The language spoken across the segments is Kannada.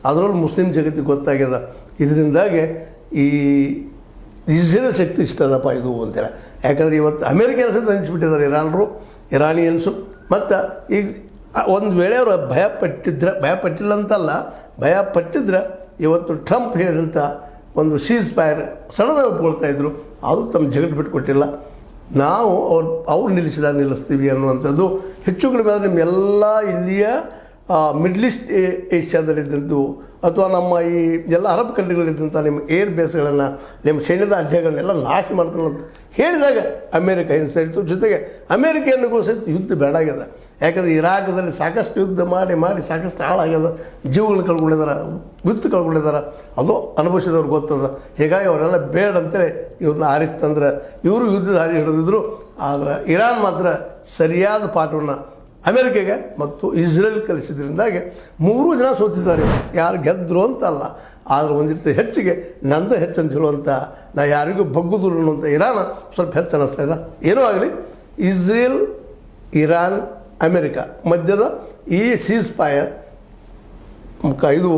ಅದರಲ್ಲೂ ಮುಸ್ಲಿಂ ಜಗತ್ತಿಗೆ ಗೊತ್ತಾಗ್ಯದ. ಇದರಿಂದಾಗಿ ಈ ಇಸ್ರೇಲ್ ಶಕ್ತಿ ಇಷ್ಟ ಅದಪ್ಪ ಇದು ಅಂತೇಳಿ. ಯಾಕಂದರೆ ಇವತ್ತು ಅಮೇರಿಕನ್ಸ್ ಅಂತ ಹಂಚಿಬಿಟ್ಟಿದ್ದಾರೆ ಇರಾನಿಯನ್ಸು. ಮತ್ತು ಈಗ ಒಂದು ವೇಳೆ ಅವರು ಭಯಪಟ್ಟಿಲ್ಲ ಅಂತಲ್ಲ, ಭಯಪಟ್ಟಿದ್ರೆ ಇವತ್ತು ಟ್ರಂಪ್ ಹೇಳಿದಂಥ ಒಂದು ಸೀಸ್ ಫೈರ್ ಸಡನ್ನಾಗಿ ಒಪ್ಕೊಳ್ತಾಯಿದ್ರು. ಅದು ತಮ್ಮ ಜಗತ್ತು ಬಿಟ್ಟುಕೊಟ್ಟಿಲ್ಲ. ನಾವು ಅವ್ರು ನಿಲ್ಲಿಸ್ತೀವಿ ಅನ್ನುವಂಥದ್ದು ಹೆಚ್ಚು ಕಡಿಮೆ ಆದರೆ ನಿಮ್ಮೆಲ್ಲ ಇಲ್ಲಿಯ ಮಿಡ್ಲ್ ಈಸ್ಟ್ ಏಷ್ಯಾದಲ್ಲಿದ್ದಂಥದ್ದು ಅಥವಾ ನಮ್ಮ ಈ ಎಲ್ಲ ಅರಬ್ ಕಂಟ್ರಿಗಳಿದ್ದಂಥ ನಿಮ್ಮ ಏರ್ ಬೇಸ್ಗಳನ್ನು, ನಿಮ್ಮ ಸೈನ್ಯದ ಅಡ್ಡೆಗಳನ್ನೆಲ್ಲ ನಾಶ ಮಾಡ್ತಾನೆ ಅಂತ ಹೇಳಿದಾಗ ಅಮೇರಿಕ ಹಿಂಸರಿತು. ಜೊತೆಗೆ ಅಮೇರಿಕೆಯನ್ನುಗಳು ಸಹಿತ ಯುದ್ಧ ಬೇಡಾಗ್ಯದ. ಯಾಕಂದರೆ ಇರಾಕದಲ್ಲಿ ಸಾಕಷ್ಟು ಯುದ್ಧ ಮಾಡಿ ಸಾಕಷ್ಟು ಹಾಳಾಗ್ಯದ, ಜೀವಗಳು ಕಳ್ಕೊಂಡಿದ್ದಾರೆ, ವಿತ್ತು ಕಳ್ಕೊಂಡಿದ್ದಾರೆ. ಅದು ಅನುಭವಿಸಿದವ್ರಿಗೆ ಗೊತ್ತದ. ಹೀಗಾಗಿ ಅವರೆಲ್ಲ ಬೇಡ ಅಂತೇಳಿ ಇವ್ರನ್ನ ಆರಿಸ್ತಂದ್ರೆ ಇವರು ಯುದ್ಧದ ಹಾದಿ ಹಿಡಿದಿದ್ರು. ಆದರೆ ಇರಾನ್ ಮಾತ್ರ ಸರಿಯಾದ ಪಾಠವನ್ನು ಅಮೇರಿಕೆಗೆ ಮತ್ತು ಇಸ್ರೇಲ್ ಕಲಿಸಿದ್ರಿಂದಾಗಿ 3 ಜನ ಸೋತಿದ್ದಾರೆ. ಯಾರು ಗೆದ್ದರು ಅಂತಲ್ಲ, ಆದರೆ ಒಂದಿಟ್ಟು ಹೆಚ್ಚಿಗೆ ನಂದು ಹೆಚ್ಚಂತ ಹೇಳುವಂಥ, ನಾ ಯಾರಿಗೂ ಬಗ್ಗುದಿಲ್ಲ ಅನ್ನುವಂಥ ಇರಾನ್ ಸ್ವಲ್ಪ ಹೆಚ್ಚು ಅನ್ನಿಸ್ತಾ ಇದೆ. ಏನೂ ಆಗಲಿ, ಇಸ್ರೇಲ್, ಇರಾನ್, ಅಮೇರಿಕಾ ಮಧ್ಯದ ಈ ಸೀಸ್ ಫೈರ್ ಇದು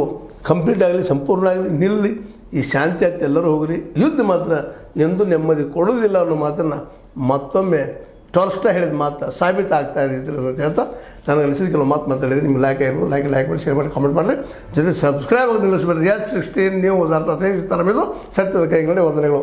ಕಂಪ್ಲೀಟ್ ಆಗಲಿ, ಸಂಪೂರ್ಣ ಆಗಲಿ, ನಿಲ್ಲಿ. ಈ ಶಾಂತಿ ಆಯ್ತು, ಎಲ್ಲರೂ ಹೋಗ್ರಿ. ಯುದ್ಧ ಮಾತ್ರ ಎಂದೂ ನೆಮ್ಮದಿ ಕೊಡೋದಿಲ್ಲ ಅನ್ನೋ ಮಾತನ್ನು ಮತ್ತೊಮ್ಮೆ ಟೊಲ್ಸ್ಟಾ ಹೇಳಿದ ಮಾತು ಸಾಬೀತಾಗ್ತಾ ಇದ್ದಿಲ್ಲ ಅಂತ ಹೇಳ್ತಾ ನನಗೆ ಅನಿಸಿದ ಕೆಲವು ಮಾತಾಡಿದ್ದೀನಿ. ನಿಮ್ಗೆ ಲೈಕ್ ಮಾಡಿ, ಶೇರ್ ಮಾಡಿ, ಕಾಮೆಂಟ್ ಮಾಡಿರಿ. ಜೊತೆ ಸಬ್ಸ್ಕ್ರೈಬ್ ಆಗಿ ನಿಲ್ಲಿಸ್ಬೇಡ್ರಿ. H16 ನ್ಯೂಸ್ ಅರ್ಥ ಇದು ಸತ್ಯದ ಕೈಗಳಲ್ಲಿ ವಂದನೆಗಳು.